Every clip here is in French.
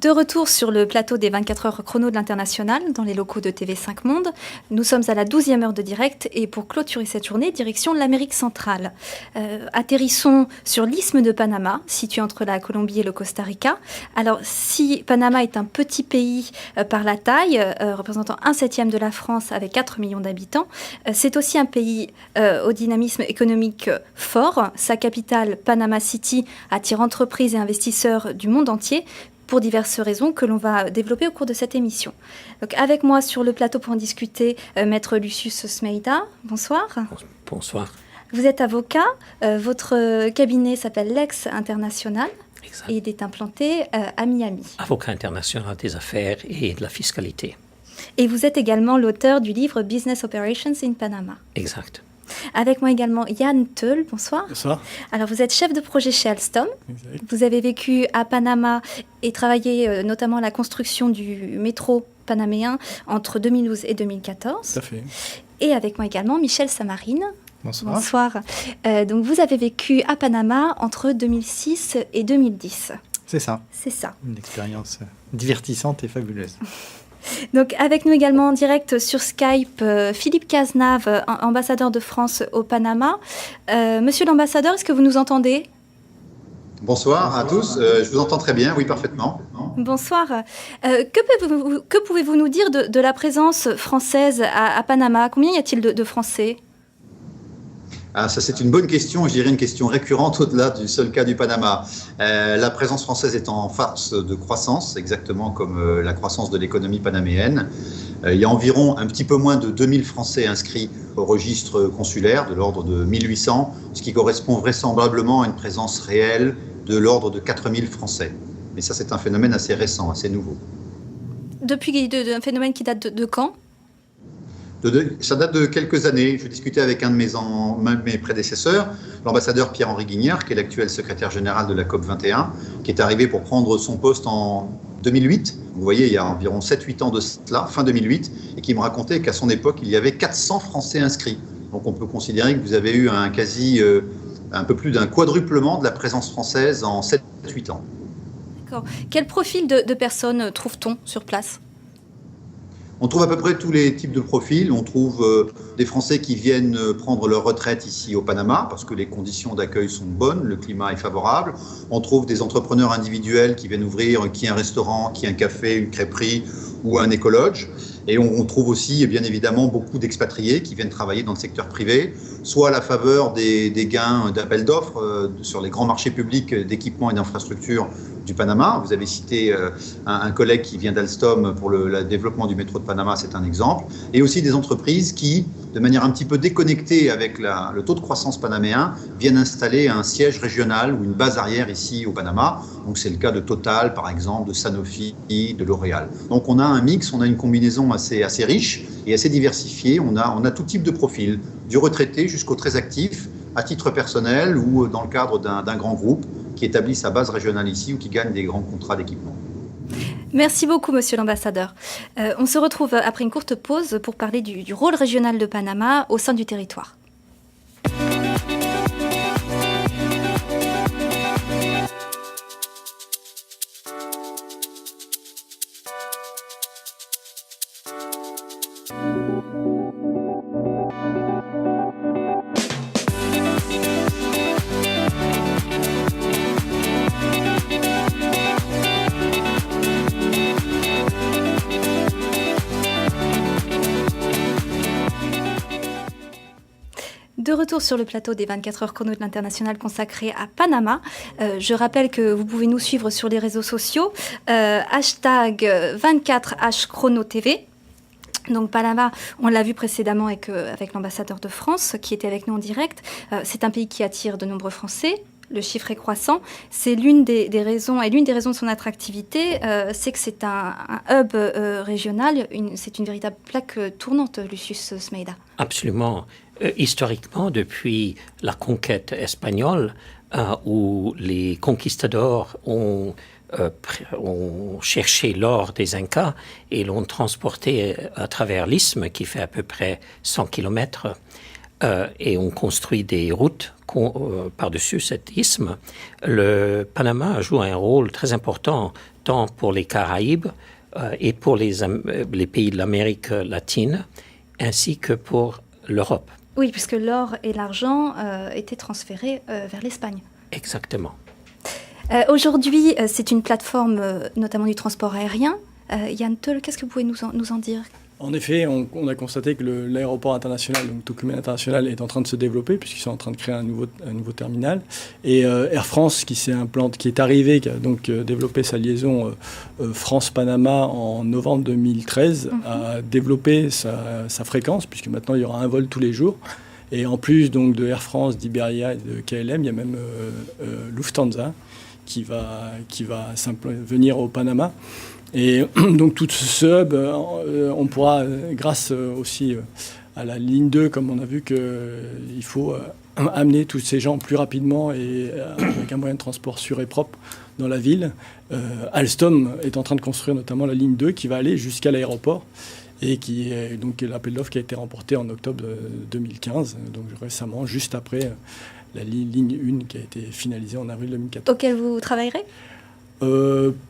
De retour sur le plateau des 24 heures chrono de l'International, dans les locaux de TV5 Monde. Nous sommes à la 12e heure de direct et pour clôturer cette journée, direction l'Amérique centrale. Atterrissons sur l'isthme de Panama, situé entre la Colombie et le Costa Rica. Alors, si Panama est un petit pays par la taille, représentant 1/7 de la France avec 4 millions d'habitants, c'est aussi un pays au dynamisme économique fort. Sa capitale, Panama City, attire entreprises et investisseurs du monde entier, pour diverses raisons que l'on va développer au cours de cette émission. Donc, avec moi sur le plateau pour en discuter, Maître Lucius Smeïda. Bonsoir. Bonsoir. Vous êtes avocat. Votre cabinet s'appelle Lex International. Exact. Et il est implanté à Miami. Avocat international des affaires et de la fiscalité. Et vous êtes également l'auteur du livre Business Operations in Panama. Exact. Avec moi également Yann Teul, bonsoir. Bonsoir. Alors vous êtes chef de projet chez Alstom. Exact. Vous avez vécu à Panama et travaillé notamment à la construction du métro panaméen entre 2012 et 2014. Tout à fait. Et avec moi également Michel Samarine. Bonsoir. Bonsoir. Donc vous avez vécu à Panama entre 2006 et 2010. C'est ça. C'est ça. Une expérience divertissante et fabuleuse. Donc, avec nous également en direct sur Skype, Philippe Cazenave, ambassadeur de France au Panama. Monsieur l'ambassadeur, est-ce que vous nous entendez ? Bonsoir à tous, je vous entends très bien, oui, parfaitement. Bonsoir. Que pouvez-vous nous dire de la présence française à Panama ? Combien y a-t-il de Français ? Ah, ça, c'est une bonne question, je dirais une question récurrente au-delà du seul cas du Panama. La présence française est en phase de croissance, exactement comme la croissance de l'économie panaméenne. Il y a environ un petit peu moins de 2000 Français inscrits au registre consulaire, de l'ordre de 1800, ce qui correspond vraisemblablement à une présence réelle de l'ordre de 4000 Français. Mais ça, c'est un phénomène assez récent, assez nouveau. Depuis un phénomène qui date de quand ? Ça date de quelques années. Je discutais avec un de mes prédécesseurs, l'ambassadeur Pierre-Henri Guignard, qui est l'actuel secrétaire général de la COP21, qui est arrivé pour prendre son poste en 2008. Vous voyez, il y a environ 7-8 ans de cela, fin 2008, et qui me racontait qu'à son époque, il y avait 400 Français inscrits. Donc on peut considérer que vous avez eu un peu plus d'un quadruplement de la présence française en 7-8 ans. D'accord. Quel profil de personnes trouve-t-on sur place ? On trouve à peu près tous les types de profils. On trouve des Français qui viennent prendre leur retraite ici au Panama parce que les conditions d'accueil sont bonnes, le climat est favorable. On trouve des entrepreneurs individuels qui viennent ouvrir, qui un restaurant, qui un café, une crêperie ou un écologe. Et on trouve aussi, bien évidemment, beaucoup d'expatriés qui viennent travailler dans le secteur privé, soit à la faveur des gains d'appels d'offres sur les grands marchés publics d'équipements et d'infrastructures du Panama. Vous avez cité un collègue qui vient d'Alstom pour le développement du métro de Panama, c'est un exemple. Et aussi des entreprises qui, de manière un petit peu déconnectée avec le taux de croissance panaméen, viennent installer un siège régional ou une base arrière ici au Panama. Donc c'est le cas de Total, par exemple, de Sanofi, de L'Oréal. Donc on a un mix, on a une combinaison assez riche et assez diversifiée. On a tout type de profil, du retraité jusqu'au très actif, à titre personnel ou dans le cadre d'un grand groupe qui établit sa base régionale ici ou qui gagne des grands contrats d'équipement. Merci beaucoup, monsieur l'ambassadeur. On se retrouve après une courte pause pour parler du rôle régional de Panama au sein du territoire. De retour sur le plateau des 24 heures chrono de l'International consacré à Panama. Je rappelle que vous pouvez nous suivre sur les réseaux sociaux. Hashtag 24HChronoTV. Donc Panama, on l'a vu précédemment avec l'ambassadeur de France qui était avec nous en direct. C'est un pays qui attire de nombreux Français. Le chiffre est croissant. C'est l'une des raisons, et l'une des raisons de son attractivité, c'est que c'est un hub régional. C'est une véritable plaque tournante, Lucius Smeïda. Absolument. Historiquement, depuis la conquête espagnole, où les conquistadors ont cherché l'or des Incas et l'ont transporté à travers l'isthme, qui fait à peu près 100 kilomètres, et ont construit des routes par-dessus cet isthme. Le Panama joue un rôle très important important pour les Caraïbes et pour les pays de l'Amérique latine, ainsi que pour l'Europe. Oui, puisque l'or et l'argent étaient transférés vers l'Espagne. Exactement. Aujourd'hui, c'est une plateforme notamment du transport aérien. Yann Teul, qu'est-ce que vous pouvez nous en dire ? En effet, on a constaté que l'aéroport international, donc Tocumen International, est en train de se développer puisqu'ils sont en train de créer un nouveau terminal. Et Air France, qui est arrivé, qui a donc développé sa liaison France-Panama en novembre 2013, a développé sa fréquence puisque maintenant il y aura un vol tous les jours. Et en plus donc de Air France, d'Iberia et de KLM, il y a même Lufthansa qui va venir au Panama. Et donc tout ce hub, on pourra, grâce aussi à la ligne 2, comme on a vu qu'il faut amener tous ces gens plus rapidement et avec un moyen de transport sûr et propre dans la ville. Alstom est en train de construire notamment la ligne 2 qui va aller jusqu'à l'aéroport et qui est donc l'appel d'offres qui a été remporté en octobre 2015, donc récemment, juste après la ligne 1 qui a été finalisée en avril 2014. Auquel vous travaillerez ?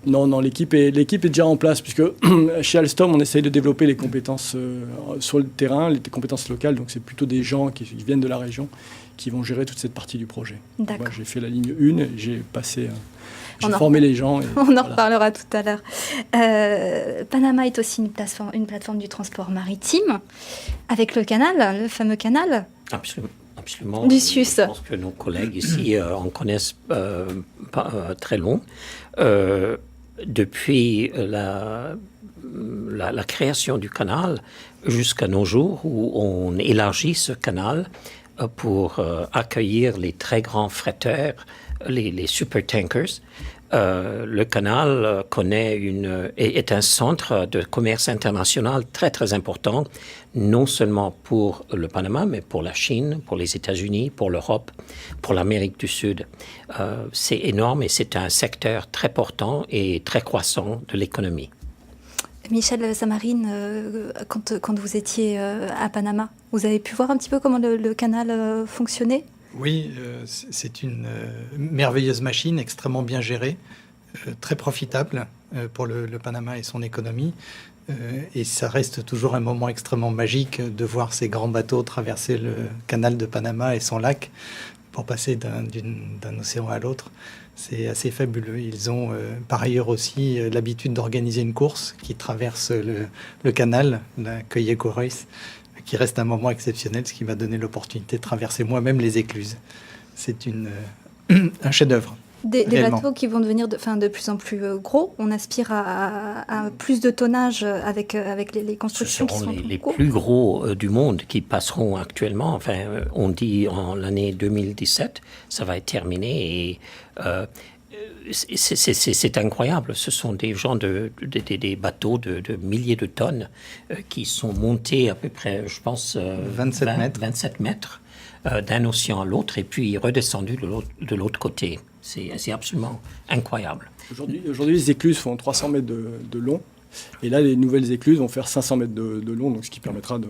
Non, l'équipe est déjà en place, puisque chez Alstom, on essaye de développer les compétences sur le terrain, les compétences locales, donc c'est plutôt des gens qui viennent de la région qui vont gérer toute cette partie du projet. D'accord. Moi, j'ai fait la ligne 1, j'ai formé les gens. On en reparlera tout à l'heure. Panama est aussi une plateforme du transport maritime, avec le canal, le fameux canal. Absolument. Du Suisse. Je pense que nos collègues ici en connaissent pas très long. Depuis la création du canal jusqu'à nos jours, où on élargit ce canal pour accueillir les très grands fretteurs, les supertankers. Le canal est un centre de commerce international très, très important, non seulement pour le Panama, mais pour la Chine, pour les États-Unis, pour l'Europe, pour l'Amérique du Sud. C'est énorme et c'est un secteur très portant et très croissant de l'économie. Michel Samarine, quand vous étiez à Panama, vous avez pu voir un petit peu comment le canal fonctionnait ? Oui, c'est une merveilleuse machine, extrêmement bien gérée, très profitable pour le Panama et son économie. Et ça reste toujours un moment extrêmement magique de voir ces grands bateaux traverser le canal de Panama et son lac pour passer d'un océan à l'autre. C'est assez fabuleux. Ils ont par ailleurs aussi l'habitude d'organiser une course qui traverse le canal, la Coyeco Race, qui reste un moment exceptionnel, ce qui m'a donné l'opportunité de traverser moi-même les écluses. C'est un chef-d'œuvre. Des bateaux qui vont devenir de plus en plus gros. On aspire à plus de tonnage avec les constructions qui sont les plus gros du monde qui passeront actuellement. Enfin, on dit en l'année 2017, ça va être terminé et c'est incroyable. Ce sont des gens des bateaux de milliers de tonnes qui sont montés à peu près, je pense, 27 mètres d'un océan à l'autre et puis redescendus de l'autre côté. C'est absolument incroyable. Aujourd'hui, les écluses font 300 mètres de long. Et là, les nouvelles écluses vont faire 500 mètres de long, donc ce qui permettra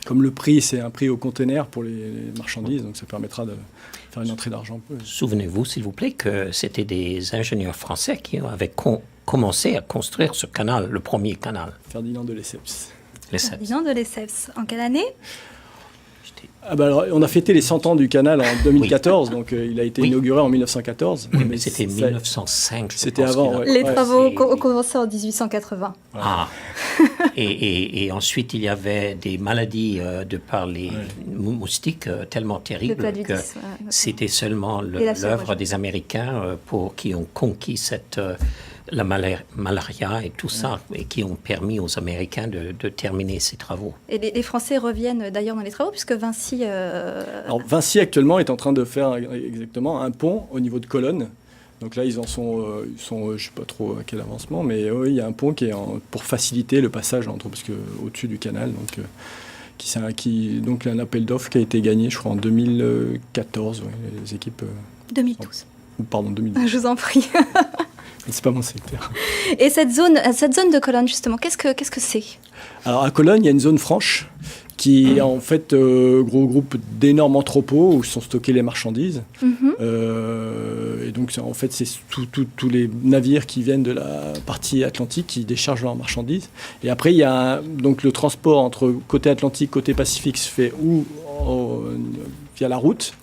comme le prix, c'est un prix au container pour les marchandises, donc ça permettra de faire une entrée d'argent. Souvenez-vous, s'il vous plaît, que c'était des ingénieurs français qui avaient commencé à construire ce canal, le premier canal. Ferdinand de Lesseps. Ferdinand de Lesseps. En quelle année ? Alors, on a fêté les 100 ans du canal en 2014, donc il a été inauguré en 1914. Oui, mais c'était 1905. C'était avant. Les travaux ont commencé en 1880. Ah. et ensuite, il y avait des maladies de par les moustiques tellement terribles que c'était seulement l'œuvre des Américains qui ont conquis la malaria et tout ça, et qui ont permis aux Américains de terminer ces travaux. Et les Français reviennent d'ailleurs dans les travaux, puisque Vinci... Alors, Vinci, actuellement, est en train de faire exactement un pont au niveau de Cologne. Donc là, ils sont je ne sais pas trop à quel avancement, mais il y a un pont qui est pour faciliter le passage au-dessus du canal. Donc un appel d'offres qui a été gagné, je crois, en 2014, les équipes... 2012. Pardon, 2012. Je vous en prie. C'est pas mon secteur. Et cette zone de Cologne, justement, qu'est-ce que c'est ? Alors, à Cologne, il y a une zone franche qui est en fait gros groupe d'énormes entrepôts où sont stockées les marchandises. Et donc en fait c'est tous les navires qui viennent de la partie atlantique qui déchargent leurs marchandises. Et après il y a donc le transport entre côté Atlantique, côté Pacifique se fait via la route.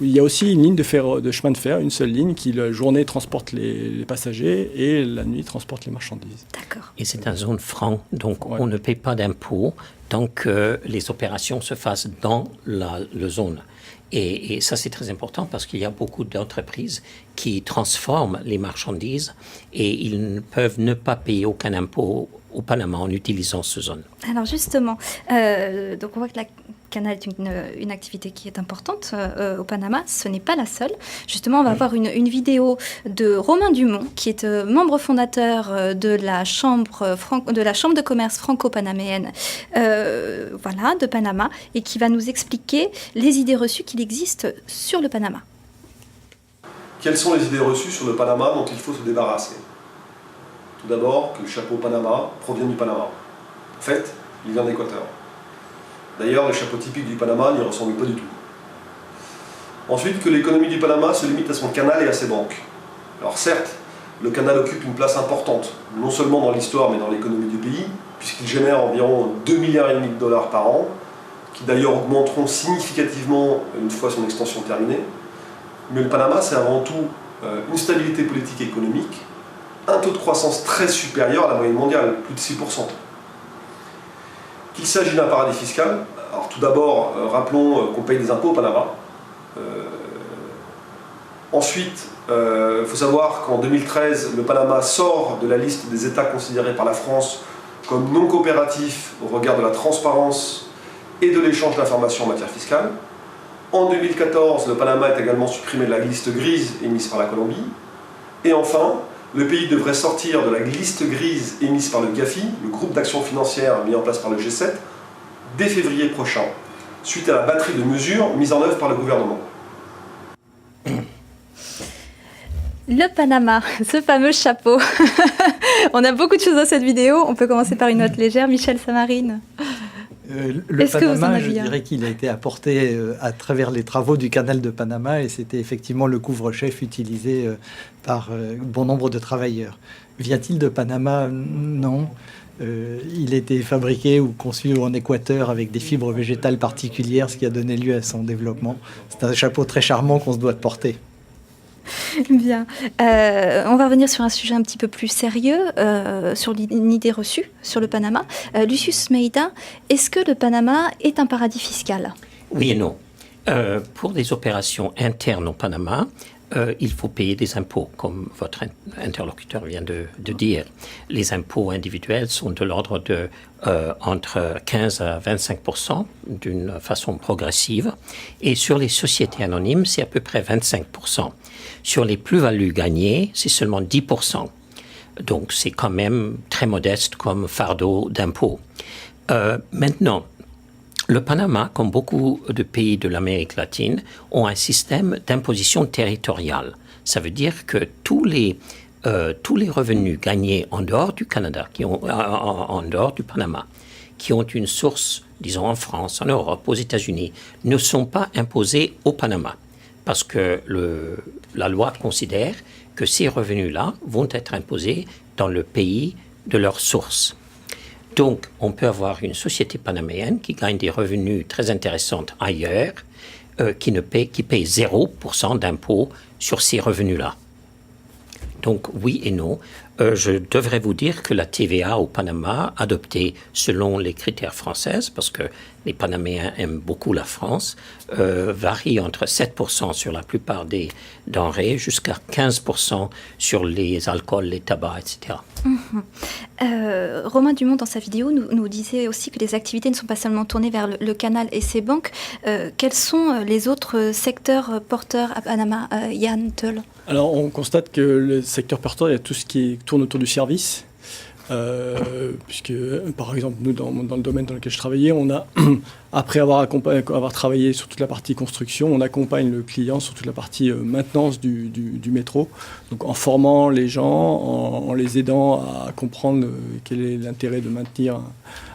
Il y a aussi une ligne de chemin de fer, une seule ligne qui la journée transporte les passagers et la nuit transporte les marchandises. D'accord. Et c'est une zone franc, donc on ne paie pas d'impôts tant que les opérations se fassent dans la zone. Et ça, c'est très important parce qu'il y a beaucoup d'entreprises qui transforment les marchandises et ils peuvent ne pas payer aucun impôt au Panama en utilisant cette zone. Alors justement, donc on voit que la canal est une activité qui est importante au Panama. Ce n'est pas la seule. Justement, on va voir une vidéo de Romain Dumont, qui est membre fondateur de la chambre de commerce franco-panaméenne de Panama, et qui va nous expliquer les idées reçues qu'il existe sur le Panama. Quelles sont les idées reçues sur le Panama dont il faut se débarrasser? Tout d'abord, que le chapeau Panama provient du Panama. En fait, il vient d'Équateur. D'ailleurs, le chapeau typique du Panama n'y ressemble pas du tout. Ensuite, que l'économie du Panama se limite à son canal et à ses banques. Alors certes, le canal occupe une place importante, non seulement dans l'histoire, mais dans l'économie du pays, puisqu'il génère environ 2,5 milliards de dollars par an, qui d'ailleurs augmenteront significativement une fois son extension terminée. Mais le Panama, c'est avant tout une stabilité politique et économique, un taux de croissance très supérieur à la moyenne mondiale, plus de 6%. Qu'il s'agit d'un paradis fiscal. Alors tout d'abord, rappelons qu'on paye des impôts au Panama. Ensuite, il faut savoir qu'en 2013, le Panama sort de la liste des États considérés par la France comme non coopératifs au regard de la transparence et de l'échange d'informations en matière fiscale. En 2014, le Panama est également supprimé de la liste grise émise par la Colombie. Et enfin, le pays devrait sortir de la liste grise émise par le GAFI, le groupe d'action financière mis en place par le G7, dès février prochain, suite à la batterie de mesures mises en œuvre par le gouvernement. Le Panama, ce fameux chapeau. On a beaucoup de choses dans cette vidéo. On peut commencer par une note légère. Michel Samarine. Le Panama, je dirais qu'il a été apporté à travers les travaux du canal de Panama, et c'était effectivement le couvre-chef utilisé par bon nombre de travailleurs. Vient-il de Panama? Non. Il a été fabriqué ou conçu en Équateur avec des fibres végétales particulières, ce qui a donné lieu à son développement. C'est un chapeau très charmant qu'on se doit de porter. Bien. On va revenir sur un sujet un petit peu plus sérieux, sur une idée reçue sur le Panama. Lucius Meida, est-ce que le Panama est un paradis fiscal? Oui et non. Pour des opérations internes au Panama, il faut payer des impôts, comme votre interlocuteur vient de dire. Les impôts individuels sont de l'ordre de entre 15 à 25% d'une façon progressive. Et sur les sociétés anonymes, c'est à peu près 25%. Sur les plus-values gagnées, c'est seulement 10%. Donc c'est quand même très modeste comme fardeau d'impôts. Maintenant, le Panama, comme beaucoup de pays de l'Amérique latine, ont un système d'imposition territoriale. Ça veut dire que tous les revenus gagnés en dehors du Canada, en dehors du Panama, qui ont une source, disons en France, en Europe, aux États-Unis, ne sont pas imposés au Panama. Parce que la loi considère que ces revenus-là vont être imposés dans le pays de leur source. Donc, on peut avoir une société panaméenne qui gagne des revenus très intéressants ailleurs, qui paye 0% d'impôt sur ces revenus-là. Donc, oui et non. Je devrais vous dire que la TVA au Panama, adoptée selon les critères français, parce que les Panaméens aiment beaucoup la France, varie entre 7% sur la plupart des denrées jusqu'à 15% sur les alcools, les tabacs, etc. Romain Dumont, dans sa vidéo, nous disait aussi que les activités ne sont pas seulement tournées vers le canal et ses banques. Quels sont les autres secteurs porteurs à Panama, Yann Teul? Alors, on constate que le secteur porteur, il y a tout ce qui tourne autour du service. Puisque, par exemple, nous, dans le domaine dans lequel je travaillais, on a, après avoir travaillé sur toute la partie construction, on accompagne le client sur toute la partie maintenance du métro. Donc, en formant les gens, en les aidant à comprendre quel est l'intérêt de maintenir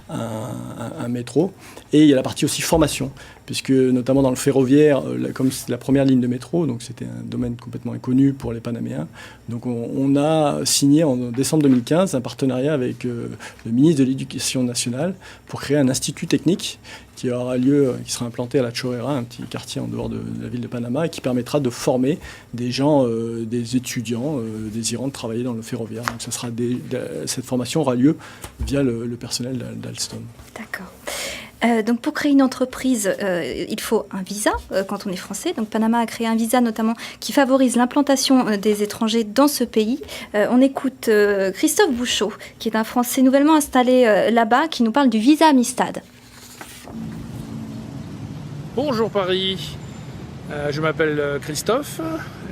un métro. Et il y a la partie aussi formation, puisque notamment dans le ferroviaire, comme c'est la première ligne de métro, donc c'était un domaine complètement inconnu pour les Panaméens. Donc on a signé en décembre 2015 un partenariat avec le ministre de l'Éducation nationale pour créer un institut technique qui aura lieu, qui sera implanté à La Chorrera, un petit quartier en dehors de la ville de Panama, et qui permettra de former des gens, des étudiants désirant de travailler dans le ferroviaire. Donc cette formation aura lieu via le personnel d'Alstom. D'accord. Donc pour créer une entreprise, il faut un visa quand on est français. Donc Panama a créé un visa notamment qui favorise l'implantation des étrangers dans ce pays. On écoute Christophe Bouchot, qui est un Français nouvellement installé là-bas, qui nous parle du visa Amistad. Bonjour Paris, je m'appelle Christophe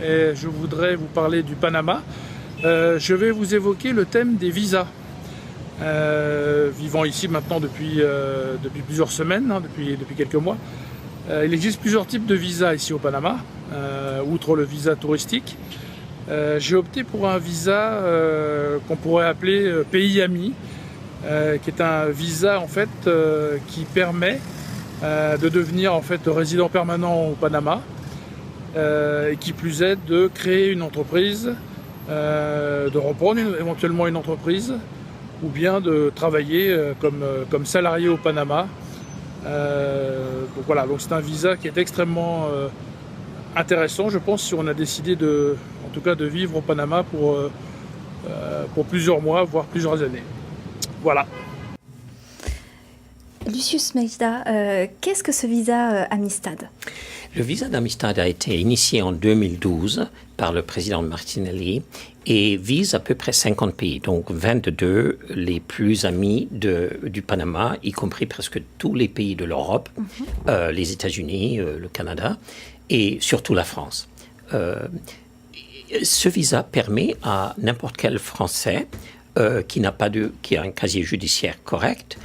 et je voudrais vous parler du Panama. Je vais vous évoquer le thème des visas. Vivant ici maintenant depuis plusieurs semaines, depuis quelques mois. Il existe plusieurs types de visas ici au Panama, outre le visa touristique. J'ai opté pour un visa qu'on pourrait appeler pays ami, qui est un visa en fait qui permet de devenir en fait résident permanent au Panama et qui plus est de créer une entreprise, de reprendre éventuellement une entreprise ou bien de travailler comme salarié au Panama. Donc voilà, donc c'est un visa qui est extrêmement intéressant, je pense, si on a décidé en tout cas de vivre au Panama pour plusieurs mois, voire plusieurs années. Voilà. Lucius Meijda, qu'est-ce que ce visa Amistad ? Le visa d'Amistad a été initié en 2012 par le président Martinelli et vise à peu près 50 pays, donc 22 les plus amis du Panama, y compris presque tous les pays de l'Europe, les États-Unis, le Canada et surtout la France. Ce visa permet à n'importe quel Français qui a un casier judiciaire correct,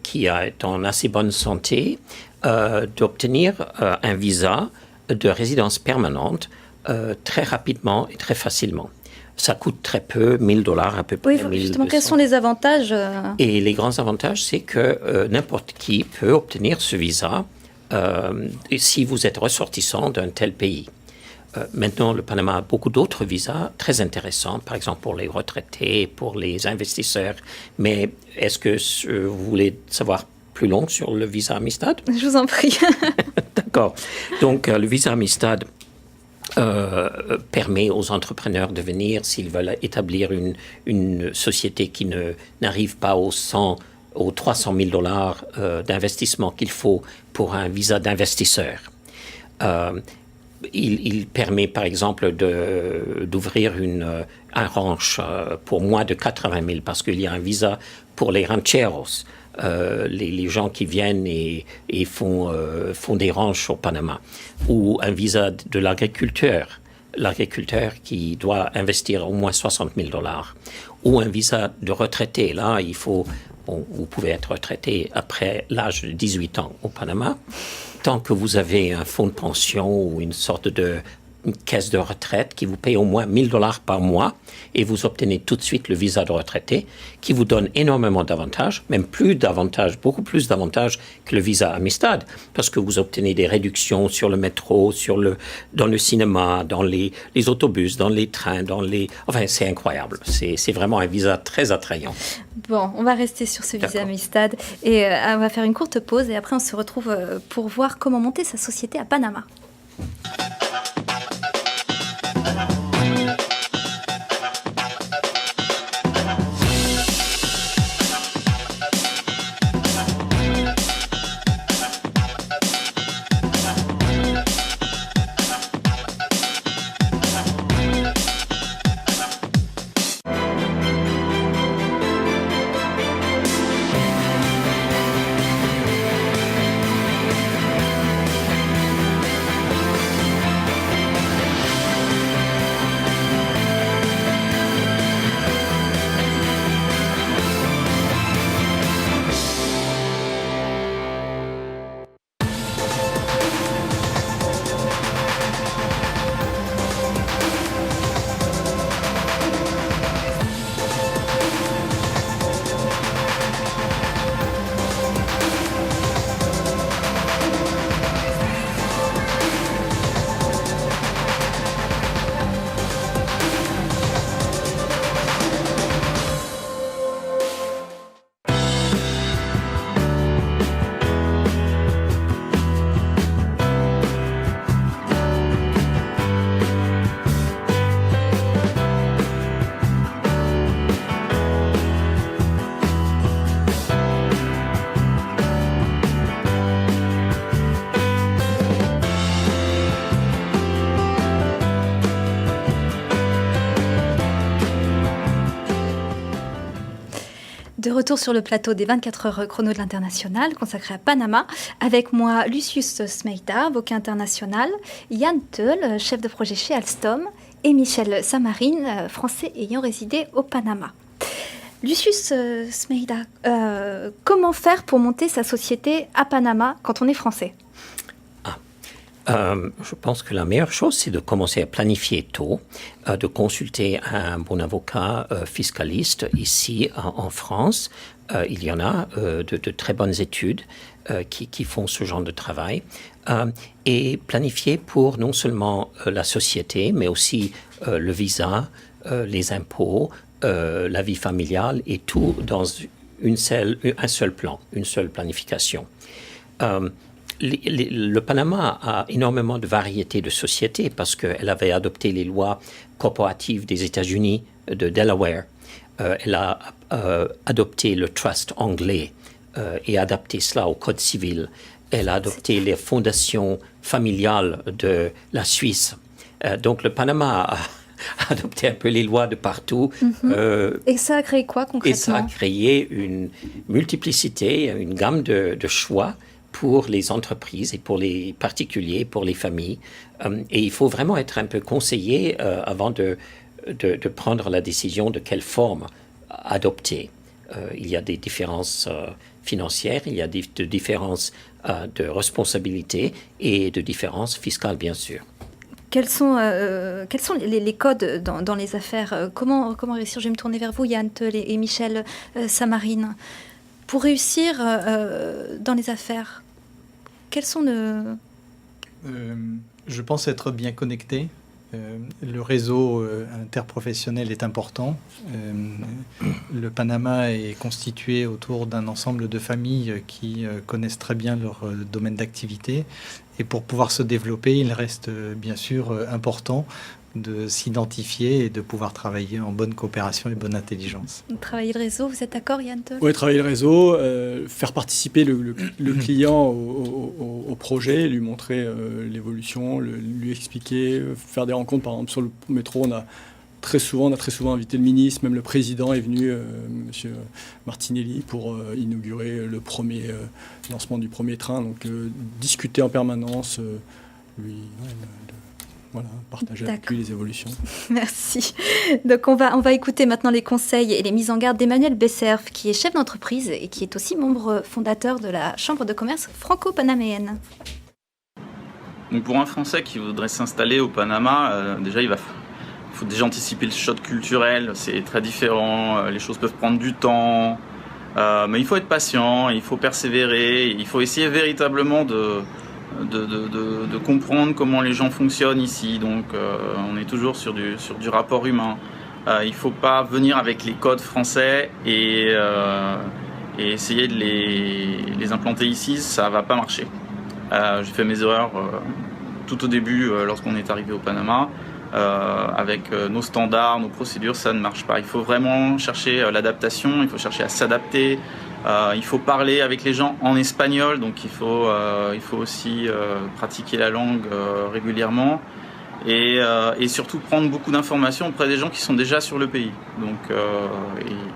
qui est en assez bonne santé, d'obtenir un visa de résidence permanente très rapidement et très facilement. Ça coûte très peu, $1,000 à peu près. Oui, justement, quels sont les avantages Et les grands avantages, c'est que n'importe qui peut obtenir ce visa si vous êtes ressortissant d'un tel pays. Maintenant, le Panama a beaucoup d'autres visas très intéressants, par exemple pour les retraités, pour les investisseurs. Mais est-ce que vous voulez savoir plus long sur le visa Amistad? Je vous en prie. D'accord. Donc, le visa Amistad permet aux entrepreneurs de venir, s'ils veulent établir une société qui n'arrive pas aux 300 000 $ d'investissement qu'il faut pour un visa d'investisseur. Il permet, par exemple, d'ouvrir un ranch pour moins de 80 000 parce qu'il y a un visa pour les rancheros, les gens qui viennent et font des ranchs au Panama, ou un visa de l'agriculteur qui doit investir au moins 60 000 $, ou un visa de retraité. Là, vous pouvez être retraité après l'âge de 18 ans au Panama. Tant que vous avez un fonds de pension ou une sorte de caisse de retraite qui vous paye au moins $1,000 par mois et vous obtenez tout de suite le visa de retraité qui vous donne énormément d'avantages, même beaucoup plus d'avantages que le visa Amistad, parce que vous obtenez des réductions sur le métro, dans le cinéma, dans les autobus, dans les trains, Enfin, c'est incroyable. C'est vraiment un visa très attrayant. Bon, on va rester sur ce visa Amistad et on va faire une courte pause et après on se retrouve pour voir comment monter sa société à Panama. De retour sur le plateau des 24 heures chrono de l'International, consacré à Panama, avec moi Lucius Smeïda, avocat international, Yann Teul, chef de projet chez Alstom, et Michel Samarine, français ayant résidé au Panama. Lucius Smeïda, comment faire pour monter sa société à Panama quand on est français ? Je pense que la meilleure chose, c'est de commencer à planifier tôt, de consulter un bon avocat fiscaliste ici en France. Il y en a de très bonnes études qui font ce genre de travail. Et planifier pour non seulement la société, mais aussi le visa, les impôts, la vie familiale et tout dans un seul plan, une seule planification. Le Panama a énormément de variétés de sociétés parce qu'elle avait adopté les lois corporatives des États-Unis de Delaware. Elle a adopté le trust anglais et adapté cela au code civil. Elle a adopté les fondations familiales de la Suisse. Donc le Panama a adopté un peu les lois de partout. Et ça a créé quoi concrètement ? Et ça a créé une multiplicité, une gamme de choix pour les entreprises et pour les particuliers, pour les familles. Et il faut vraiment être un peu conseillé avant de prendre la décision de quelle forme adopter. Il y a des différences financières, il y a des différences de responsabilité et de différences fiscales, bien sûr. Quels sont les codes dans les affaires ? Comment réussir ? Je vais me tourner vers vous, Yann Teul et Michel Samarine. Pour réussir dans les affaires, quels sont je pense être bien connecté. Le réseau interprofessionnel est important. Le Panama est constitué autour d'un ensemble de familles qui connaissent très bien leur domaine d'activité. Et pour pouvoir se développer, il reste bien sûr important de s'identifier et de pouvoir travailler en bonne coopération et bonne intelligence. Travailler le réseau, vous êtes d'accord, Yann Teul ? Oui, travailler le réseau, faire participer le client au projet, lui montrer l'évolution, lui expliquer, faire des rencontres. Par exemple, sur le métro, on a très souvent invité le ministre, même le président est venu, M. Martinelli, pour inaugurer le premier lancement du premier train. Donc, discuter en permanence, partager avec lui les évolutions. Merci. Donc on va écouter maintenant les conseils et les mises en garde d'Emmanuel Besserf, qui est chef d'entreprise et qui est aussi membre fondateur de la Chambre de commerce franco-panaméenne. Donc pour un Français qui voudrait s'installer au Panama, déjà il faut déjà anticiper le choc culturel, c'est très différent, les choses peuvent prendre du temps, mais il faut être patient, il faut persévérer, il faut essayer véritablement de comprendre comment les gens fonctionnent ici. Donc on est toujours sur du rapport humain. Il ne faut pas venir avec les codes français et essayer de les implanter ici, ça ne va pas marcher. J'ai fait mes erreurs tout au début lorsqu'on est arrivé au Panama. Avec nos standards, nos procédures, ça ne marche pas. Il faut vraiment chercher l'adaptation, il faut chercher à s'adapter. Il faut parler avec les gens en espagnol, donc il faut aussi pratiquer la langue régulièrement et surtout prendre beaucoup d'informations auprès des gens qui sont déjà sur le pays. Donc,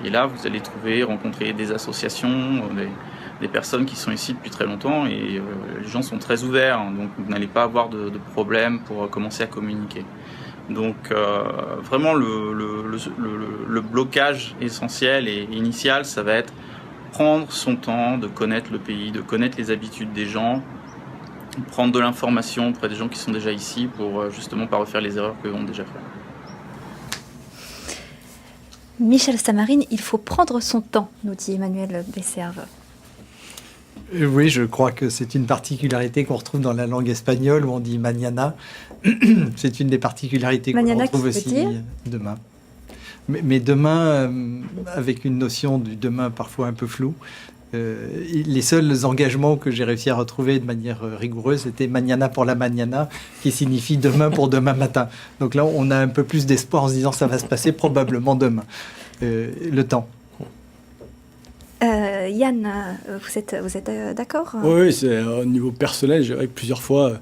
et là, vous allez rencontrer des associations, des personnes qui sont ici depuis très longtemps et les gens sont très ouverts, hein, donc vous n'allez pas avoir de problème pour commencer à communiquer. Donc vraiment le blocage essentiel et initial, ça va être prendre son temps de connaître le pays, de connaître les habitudes des gens, prendre de l'information auprès des gens qui sont déjà ici pour justement pas refaire les erreurs qu'eux ont déjà faites. Michel Samarine, il faut prendre son temps, nous dit Emmanuel Besserf. Oui, je crois que c'est une particularité qu'on retrouve dans la langue espagnole où on dit mañana. C'est une des particularités qu'on retrouve aussi demain. Mais demain, avec une notion du demain parfois un peu floue, les seuls engagements que j'ai réussi à retrouver de manière rigoureuse, c'était mañana pour la mañana, qui signifie demain pour demain matin. Donc là, on a un peu plus d'espoir en se disant ça va se passer probablement demain. Le temps. Yann, vous êtes d'accord ? Oui, c'est au niveau personnel. Je dirais que plusieurs fois,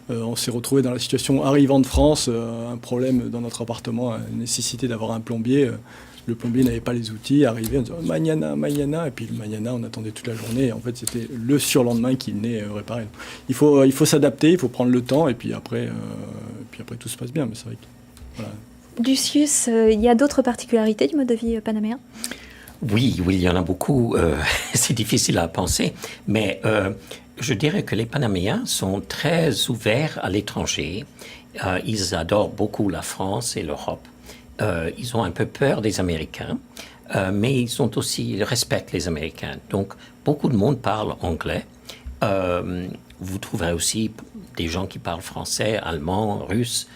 on s'est retrouvé dans la situation arrivant de France, un problème dans notre appartement, nécessité d'avoir un plombier. Le plombier n'avait pas les outils, arrivait en disant mañana, et puis le mañana, on attendait toute la journée. Et en fait, c'était le surlendemain qu'il venait réparer. Il faut s'adapter, il faut prendre le temps, et puis après tout se passe bien. Mais c'est vrai que, voilà. Lucius, il y a d'autres particularités du mode de vie panaméen ? Oui, il y en a beaucoup. C'est difficile à penser, mais je dirais que les Panaméens sont très ouverts à l'étranger. Ils adorent beaucoup la France et l'Europe. Ils ont un peu peur des Américains, mais ils respectent les Américains. Donc, beaucoup de monde parle anglais. Vous trouverez aussi des gens qui parlent français, allemand, russe.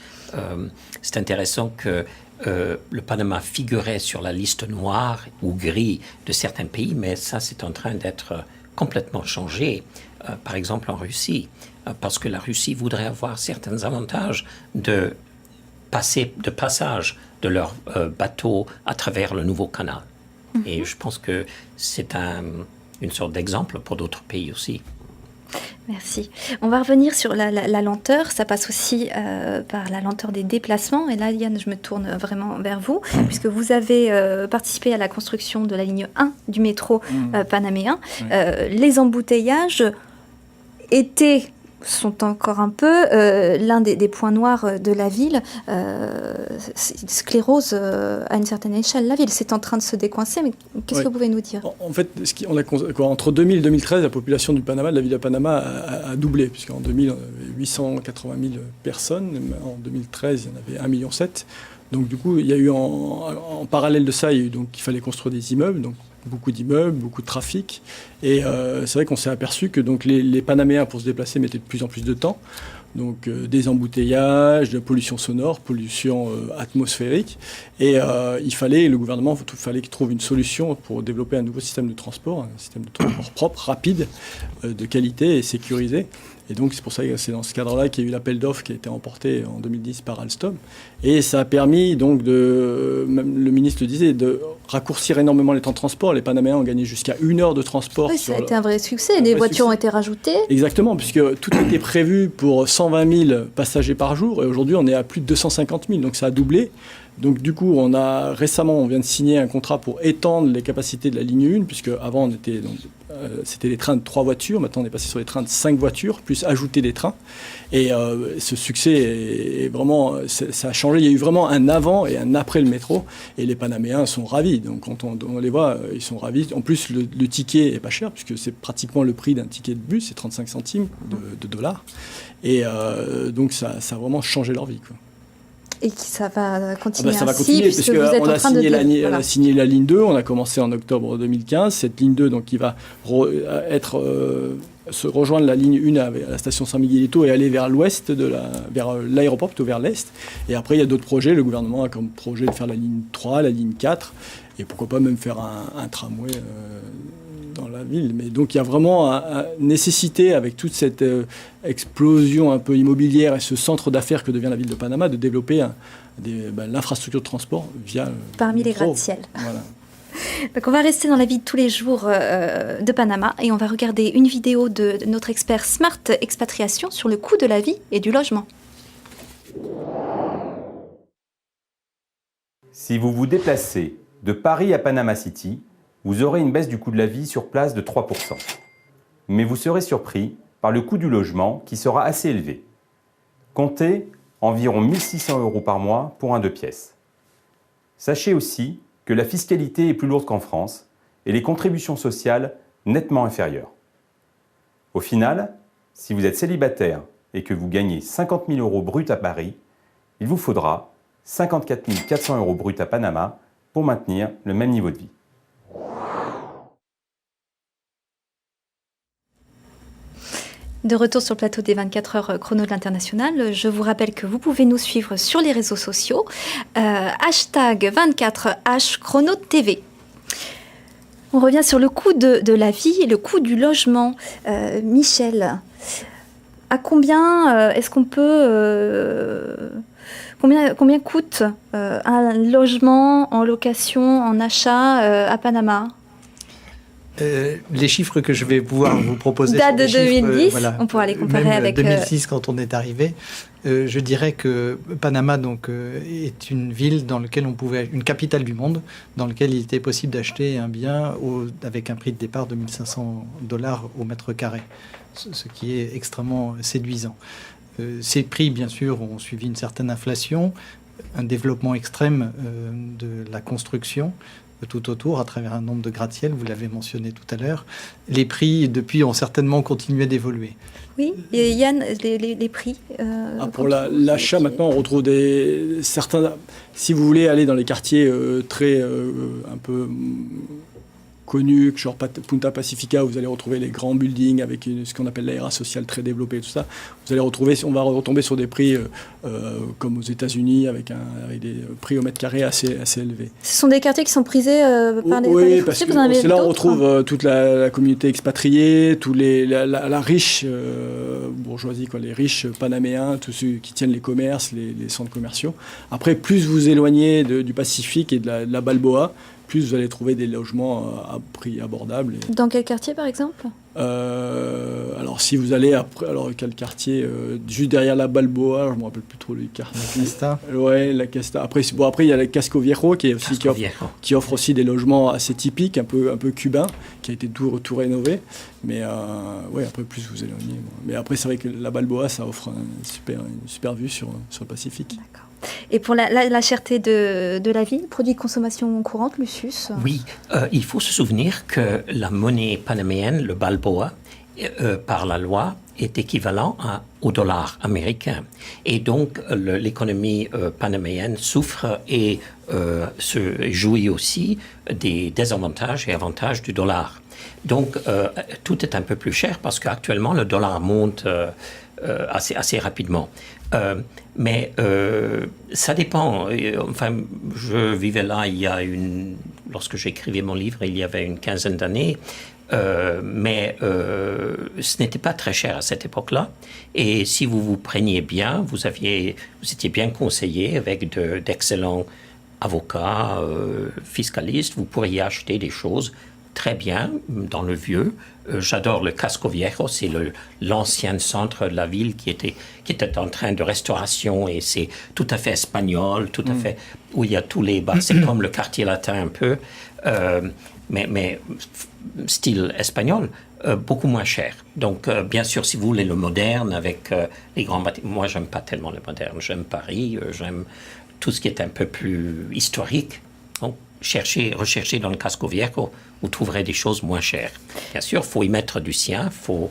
C'est intéressant que le Panama figurait sur la liste noire ou grise de certains pays, mais ça, c'est en train d'être complètement changé. Par exemple, en Russie, parce que la Russie voudrait avoir certains avantages de passage de leurs bateaux à travers le nouveau canal. Et je pense que c'est une sorte d'exemple pour d'autres pays aussi. Merci. On va revenir sur la lenteur. Ça passe aussi par la lenteur des déplacements. Et là, Yann, je me tourne vraiment vers vous, puisque vous avez participé à la construction de la ligne 1 du métro panaméen. Les embouteillages sont encore un peu l'un des points noirs de la ville. Sclérose à une certaine échelle. La ville, c'est en train de se décoincer, mais qu'est-ce que vous pouvez nous dire ? En fait, entre 2000 et 2013, la population de la ville de Panama a doublé, puisqu'en 2000, on avait 880 000 personnes. En 2013, il y en avait 1,7 million. Donc du coup, il y a eu en parallèle de ça, il fallait construire des immeubles, donc beaucoup d'immeubles, beaucoup de trafic. Et c'est vrai qu'on s'est aperçu que donc, les Panaméens, pour se déplacer, mettaient de plus en plus de temps. Donc des embouteillages, de pollution sonore, pollution atmosphérique. Et le gouvernement fallait qu'il trouve une solution pour développer un nouveau système de transport, un système de transport propre, rapide, de qualité et sécurisé. Et donc, c'est pour ça que c'est dans ce cadre-là qu'il y a eu l'appel d'offres qui a été remporté en 2010 par Alstom. Et ça a permis, donc, même le ministre le disait, de raccourcir énormément les temps de transport. Les Panaméens ont gagné jusqu'à 1 heure de transport. Oui, ça a été un vrai succès. Des voitures ont été rajoutées. Exactement, puisque tout était prévu pour 120 000 passagers par jour. Et aujourd'hui, on est à plus de 250 000. Donc, ça a doublé. Donc du coup, on vient de signer un contrat pour étendre les capacités de la ligne 1, puisque avant c'était les trains de 3 voitures, maintenant on est passé sur les trains de 5 voitures, plus ajouter des trains. Et ce succès est vraiment, ça a changé. Il y a eu vraiment un avant et un après le métro, et les Panaméens sont ravis. Donc quand on les voit, ils sont ravis. En plus, le ticket est pas cher, puisque c'est pratiquement le prix d'un ticket de bus, c'est 35 centimes de dollars. Et donc ça a vraiment changé leur vie, quoi. Et ça va continuer ça va continuer, puisque vous êtes en train de... On a signé la ligne 2, on a commencé en octobre 2015. Cette ligne 2, donc, qui va se rejoindre la ligne 1 à la station San Miguelito et aller vers l'ouest, vers l'aéroport, plutôt vers l'est. Et après, il y a d'autres projets. Le gouvernement a comme projet de faire la ligne 3, la ligne 4, et pourquoi pas même faire un tramway dans la ville. Mais donc il y a vraiment une nécessité, avec toute cette explosion un peu immobilière et ce centre d'affaires que devient la ville de Panama, de développer l'infrastructure de transport via parmi les gratte-ciel. Voilà. Donc on va rester dans la vie de tous les jours de Panama et on va regarder une vidéo de notre expert Smart Expatriation sur le coût de la vie et du logement. Si vous vous déplacez de Paris à Panama City, vous aurez une baisse du coût de la vie sur place de 3%. Mais vous serez surpris par le coût du logement qui sera assez élevé. Comptez environ 1 600 € par mois pour un 2 pièces. Sachez aussi que la fiscalité est plus lourde qu'en France et les contributions sociales nettement inférieures. Au final, si vous êtes célibataire et que vous gagnez 50 000 € bruts à Paris, il vous faudra 54 400 € bruts à Panama pour maintenir le même niveau de vie. De retour sur le plateau des 24 heures chrono de l'International, je vous rappelle que vous pouvez nous suivre sur les réseaux sociaux, hashtag 24H chrono TV. On revient sur le coût de la vie et le coût du logement. Michel, à combien est-ce qu'on peut... combien coûte un logement en location, en achat à Panama ? Les chiffres que je vais pouvoir vous proposer date de sont des chiffres, 2010, on pourra les comparer même avec 2006 quand on est arrivé. Je dirais que Panama est une ville dans laquelle une capitale du monde, dans laquelle il était possible d'acheter un bien avec un prix de départ de $1 500 au mètre carré, ce qui est extrêmement séduisant. Ces prix, bien sûr, ont suivi une certaine inflation, un développement extrême de la construction tout autour, à travers un nombre de gratte-ciel, vous l'avez mentionné tout à l'heure. Les prix, depuis, ont certainement continué d'évoluer. Oui, et Yann, les prix pour l'achat, maintenant, on retrouve certains... Si vous voulez aller dans les quartiers un peu connus, genre Punta Pacifica, où vous allez retrouver les grands buildings avec ce qu'on appelle l'ARA sociale très développée, tout ça. On va retomber sur des prix comme aux États-Unis avec des prix au mètre carré assez élevés. Ce sont des quartiers qui sont prisés par les Oui, Français. parce que c'est là où on retrouve toute la communauté expatriée, la riche bourgeoisie, les riches panaméens, tous ceux qui tiennent les commerces, les centres commerciaux. Après, plus vous éloignez du Pacifique et de la Balboa, plus vous allez trouver des logements à prix abordable. Dans quel quartier, par exemple ? Alors, si vous allez quel quartier juste derrière la Balboa, je ne me rappelle plus trop le quartier. La Casta. Ouais, la Casta. Après, il y a la Casco Viejo qui offre aussi des logements assez typiques, un peu cubains, qui a été tout rénové. Mais après, plus vous éloignez. Mais après, c'est vrai que la Balboa, ça offre une super vue sur le Pacifique. D'accord. Et pour la cherté de la vie, produits de consommation courante, Lucius ? Oui, il faut se souvenir que la monnaie panaméenne, le Balboa, par la loi, est équivalent au dollar américain. Et donc, l'économie panaméenne souffre et se jouit aussi des désavantages et avantages du dollar. Donc, tout est un peu plus cher parce qu'actuellement, le dollar monte assez rapidement. Mais ça dépend. Enfin, je vivais là lorsque j'écrivais mon livre, il y avait une quinzaine d'années. Mais ce n'était pas très cher à cette époque-là. Et si vous vous preniez bien, vous étiez bien conseillé avec d'excellents avocats, fiscalistes. Vous pourriez acheter des choses très bien dans le vieux. J'adore le Casco Viejo, c'est l'ancien centre de la ville qui était en train de restauration et c'est tout à fait espagnol, tout à fait où il y a tous les bars. C'est comme le quartier latin un peu, mais style espagnol, beaucoup moins cher. Donc, bien sûr, si vous voulez le moderne avec les grands bâtiments, moi, j'aime pas tellement le moderne. J'aime Paris, j'aime tout ce qui est un peu plus historique. Donc, recherchez dans le Casco Viejo, vous trouverez des choses moins chères. Bien sûr, il faut y mettre du sien, il faut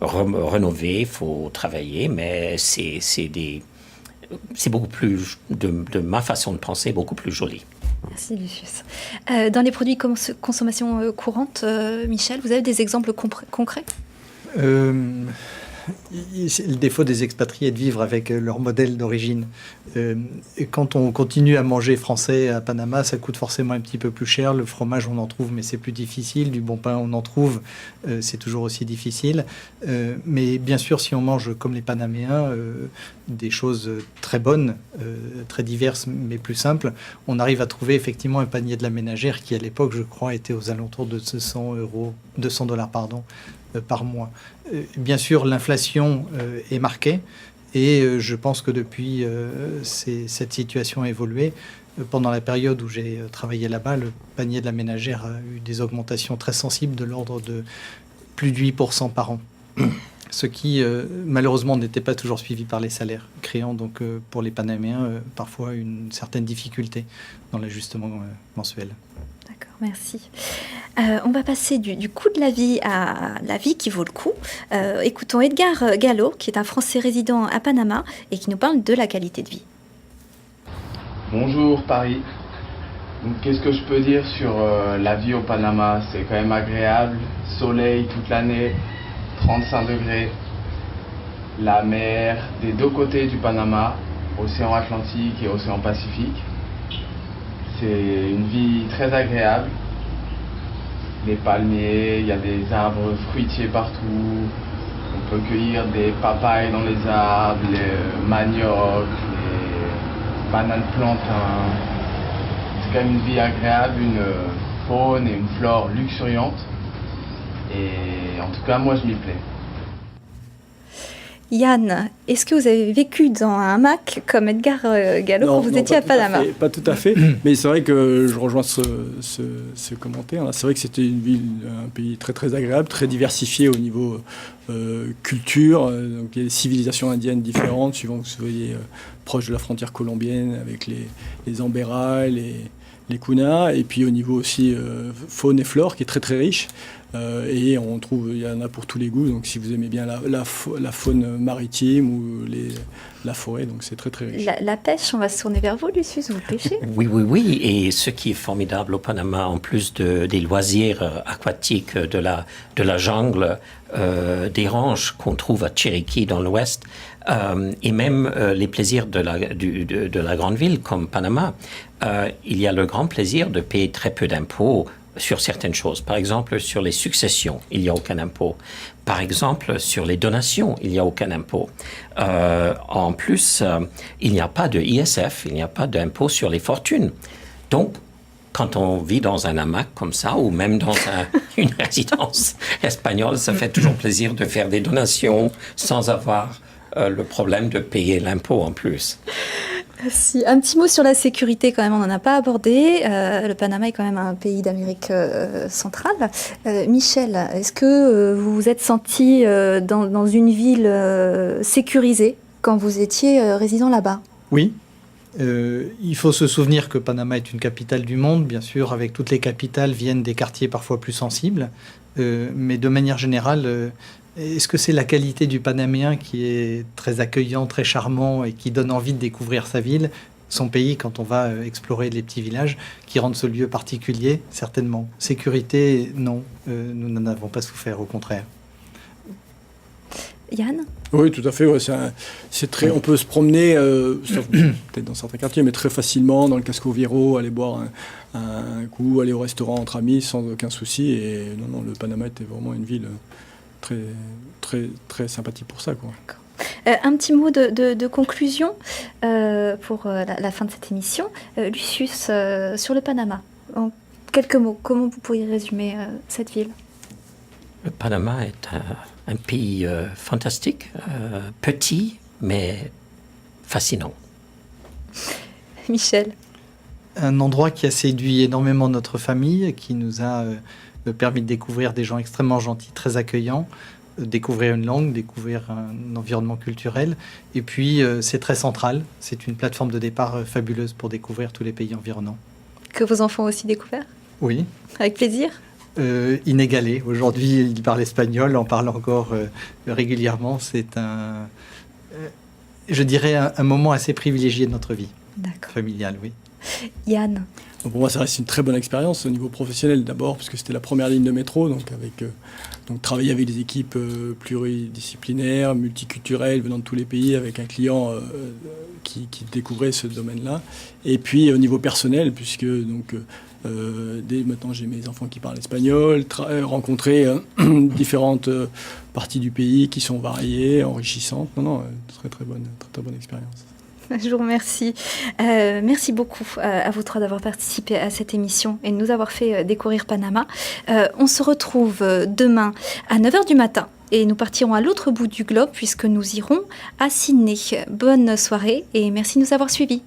rénover, il faut travailler, mais c'est beaucoup plus, de ma façon de penser, beaucoup plus joli. Merci Lucius. Dans les produits de consommation courante, Michel, vous avez des exemples concrets ? C'est le défaut des expatriés de vivre avec leur modèle d'origine. Et quand on continue à manger français à Panama, ça coûte forcément un petit peu plus cher. Le fromage, on en trouve, mais c'est plus difficile. Du bon pain, on en trouve, c'est toujours aussi difficile. Mais bien sûr, si on mange comme les Panaméens, des choses très bonnes, très diverses, mais plus simples, on arrive à trouver effectivement un panier de la ménagère qui, à l'époque, je crois, était aux alentours de $200 par mois. Bien sûr, l'inflation est marquée et je pense que depuis, cette situation a évolué. Pendant la période où j'ai travaillé là-bas, le panier de la ménagère a eu des augmentations très sensibles de l'ordre de plus de 8% par an. Ce qui, malheureusement, n'était pas toujours suivi par les salaires, créant donc pour les Panaméens parfois une certaine difficulté dans l'ajustement mensuel. D'accord, merci. On va passer du coût de la vie à la vie qui vaut le coup. Écoutons Edgar Gallo, qui est un Français résident à Panama et qui nous parle de la qualité de vie. Bonjour Paris. Donc, qu'est-ce que je peux dire sur la vie au Panama ? C'est quand même agréable, soleil toute l'année, 35 degrés, la mer des deux côtés du Panama, océan Atlantique et océan Pacifique. C'est une vie très agréable. Les palmiers, il y a des arbres fruitiers partout. On peut cueillir des papayes dans les arbres, les maniocs, les bananes plantains. C'est quand même une vie agréable, une faune et une flore luxuriante. Et en tout cas, moi, je m'y plais. Yann, est-ce que vous avez vécu dans un hamac comme Edgar Gallo quand vous étiez à Panama? Pas tout à fait, mais c'est vrai que je rejoins ce commentaire. C'est vrai que c'était une ville, un pays très très agréable, très diversifié au niveau culture. Donc il y a des civilisations indiennes différentes, suivant que vous soyez proche de la frontière colombienne avec les Emberas, les Kunas, et puis au niveau aussi faune et flore qui est très très riche. Et on trouve, il y en a pour tous les goûts, donc si vous aimez bien la faune maritime ou la forêt, donc c'est très très riche. La pêche, on va se tourner vers vous, Lucius, vous pêchez? Oui, et ce qui est formidable au Panama, en plus des loisirs aquatiques, de la jungle, des ranches qu'on trouve à Chiriquí dans l'ouest, et même les plaisirs de la grande ville comme Panama, il y a le grand plaisir de payer très peu d'impôts sur certaines choses. Par exemple, sur les successions, il n'y a aucun impôt. Par exemple, sur les donations, il n'y a aucun impôt. En plus, il n'y a pas de ISF, il n'y a pas d'impôt sur les fortunes. Donc, quand on vit dans un hamac comme ça, ou même dans une résidence espagnole, ça fait toujours plaisir de faire des donations sans avoir le problème de payer l'impôt en plus. Si, un petit mot sur la sécurité quand même, on n'en a pas abordé. Le Panama est quand même un pays d'Amérique centrale. Michel, est-ce que vous vous êtes senti dans une ville sécurisée quand vous étiez résident là-bas? Oui. Il faut se souvenir que Panama est une capitale du monde. Bien sûr, avec toutes les capitales viennent des quartiers parfois plus sensibles. Mais de manière générale, est-ce que c'est la qualité du Panaméen qui est très accueillant, très charmant et qui donne envie de découvrir sa ville, son pays, quand on va explorer les petits villages, qui rendent ce lieu particulier? Certainement. Sécurité, non. Nous n'en avons pas souffert, au contraire. Yann? Oui, tout à fait. Ouais, c'est très. On peut se promener, sauf peut-être dans certains quartiers, mais très facilement dans le Casco Viejo, aller boire un coup, aller au restaurant entre amis sans aucun souci. Et non, le Panama était vraiment une ville très, très, très sympathique pour ça, quoi. Un petit mot de conclusion pour la fin de cette émission. Lucius, sur le Panama, en quelques mots, comment vous pourriez résumer cette ville? Le Panama est un pays fantastique, petit, mais fascinant. Michel? Un endroit qui a séduit énormément notre famille, qui nous a permis de découvrir des gens extrêmement gentils, très accueillants, découvrir une langue, découvrir un environnement culturel. Et puis, c'est très central. C'est une plateforme de départ fabuleuse pour découvrir tous les pays environnants. Que vos enfants ont aussi découvert? Oui. Avec plaisir? Inégalé. Aujourd'hui, il parle espagnol, en parle encore régulièrement. C'est je dirais, un moment assez privilégié de notre vie familiale, oui. Yann? Pour moi, ça reste une très bonne expérience au niveau professionnel d'abord, parce que c'était la première ligne de métro, donc travailler avec des équipes pluridisciplinaires, multiculturelles, venant de tous les pays, avec un client qui découvrait ce domaine-là. Et puis au niveau personnel, puisque dès maintenant j'ai mes enfants qui parlent espagnol, rencontrer différentes parties du pays qui sont variées, enrichissantes. Très très bonne expérience. Je vous remercie. Merci beaucoup à vous trois d'avoir participé à cette émission et de nous avoir fait découvrir Panama. On se retrouve demain à 9h du matin et nous partirons à l'autre bout du globe puisque nous irons à Sydney. Bonne soirée et merci de nous avoir suivis.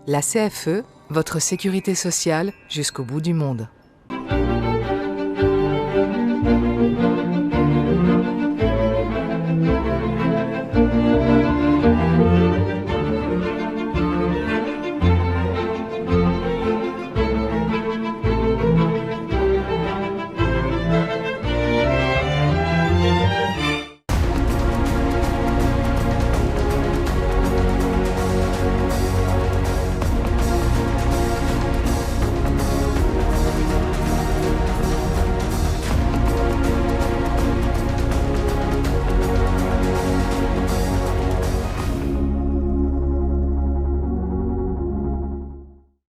La CFE, votre sécurité sociale jusqu'au bout du monde.